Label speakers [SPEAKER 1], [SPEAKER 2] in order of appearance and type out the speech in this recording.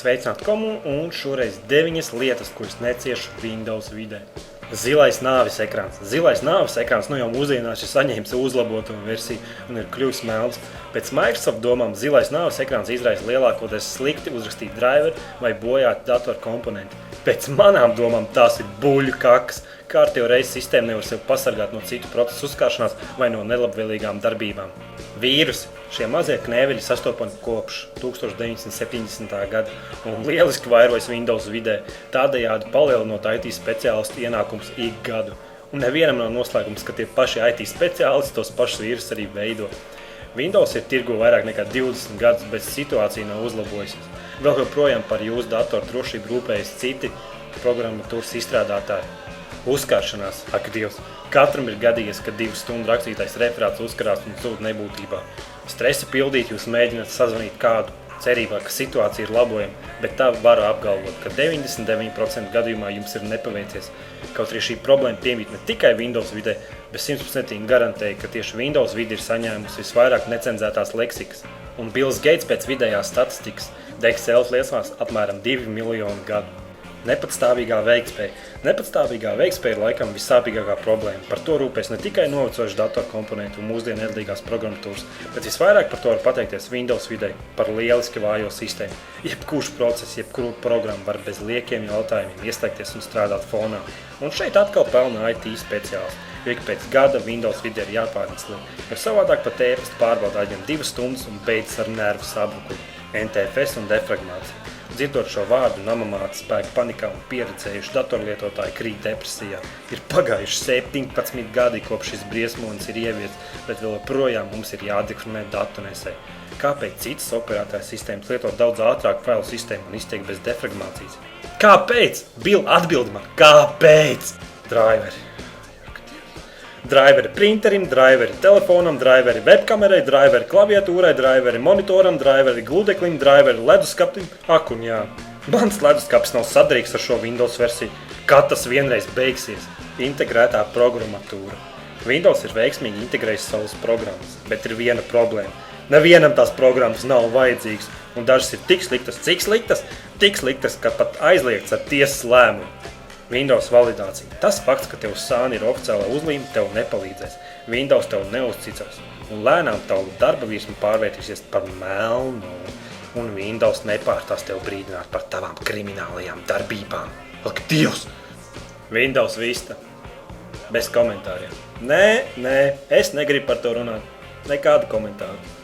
[SPEAKER 1] Sveicināt komunu un šoreiz 9 lietas, kuras neciešu Windows vidē. Zilais nāves ekrāns. Zilais nāves ekrāns jau mūsdienās ir saņēmis uzlaboto versiju un ir kļuvis melns. Pēc Microsoft domām zilais nāves ekrāns izraisa lielākoties slikti uzrakstīt driveri vai bojāti datoru komponenti. Pēc manām domām tās ir buļļu kakas. Kārtējo reizi sistēma nevar sevi pasargāt no citu procesu uzkāršanās vai no nelabvēlīgām darbībām. Vīrusi. Šie mazie knēveļi sastopami kopš 1970. gada un lieliski vairojas Windows vidē, tādējādi palielinot IT speciālistu ienākums ik gadu. Un nevienam nav noslēgums, ka tie paši IT speciālisti tos pašus vīrusus arī veido. Windows ir tirgu vairāk nekā 20 gadus, bet situācija nav uzlabojusies. Vēl joprojām par jūsu datoru drošību rūpējas citi programmatūras izstrādātāji. Uzkāršanās, ak Dievs, katram ir gadījies, ka 2 stundu rakstītais referāts uzkarās un zūd nebūtībā. Stresa pildīt jūs mēģināt sazvanīt kādu, cerībā, ka situācija ir labojama, bet tā varu apgalvot, ka 99% gadījumā jums ir nepaveicies. Kaut arī šī problēma piemīt ne tikai Windows vidē, bet 100% garantēja, ka tieši Windows vide ir saņēmusi visvairāk necenzētās leksikas. Un Bills Gates pēc vidējās statistikas DXL liesmās apmēram 2 miljoni gadu. Nepatstāvīgā veiktspēja. Nepatstāvīgā veiktspēja ir laikam vissāpīgākā problēma. Par to rūpēs ne tikai novecojuši datoru komponentu un mūsdienu nedalīgās programmatūras, bet visvairāk par to var pateikties Windows videi par lieliski vājo sistēmu. Jebkurš process, jebkuru programmu var bez liekiem jautājumiem ieslēgties un strādāt fonā. Un šeit atkal pelna IT speciālisti, jo ik pēc gada Windows vidē ir jāpārinstalē, jo savādāk pat e-pasta pārbauda aizņem 2 stundas un beidzas ar nervu sabrukumu, NTFS un defragmāciju. Dzirdot šo vārdu, namamāte spēka panikā un pieredzējuši datorlietotāji krīt depresijā. Ir pagājuši 17 gadi, kopš šis briesmonis ir ieviests, bet vēl projām mums ir jādefinē datunesē. Kāpēc citas operētājas sistēmas lietot daudz ātrāk failu sistēmu un iztiek bez defragmācijas? Kāpēc? Bill, atbildi man, kāpēc? Driveri. Driveri printerim, driveri telefonam, driveri webkamerai, driveri klaviatūrai, driveri monitoram, driveri gludeklim, driveri leduskapim. Ak un jā, mans leduskapis nav sadarīgs ar šo Windows versiju. Kad tas vienreiz beigsies? Integrētā programmatūra. Windows ir veiksmīgi integrējis savas programmas, bet ir viena problēma. Nevienam tās programmas nav vajadzīgas, un dažas ir tik sliktas, cik sliktas? Tik sliktas, ka pat aizliegts ar tiesas lēmumu. Windows validācija. Tas fakts, ka tev sāni ir oficiālā uzlīme, tev nepalīdzēs. Windows tev neuzticās. Un lēnām tavu darba virsmu pārvērtīsies par melnu. Un Windows nepārstās tev brīdināt par tavām kriminālajām darbībām. Ak, Dievs! Windows Vista. Bez komentāriem. Nē, es negribu par to runāt. Nekādu komentāru.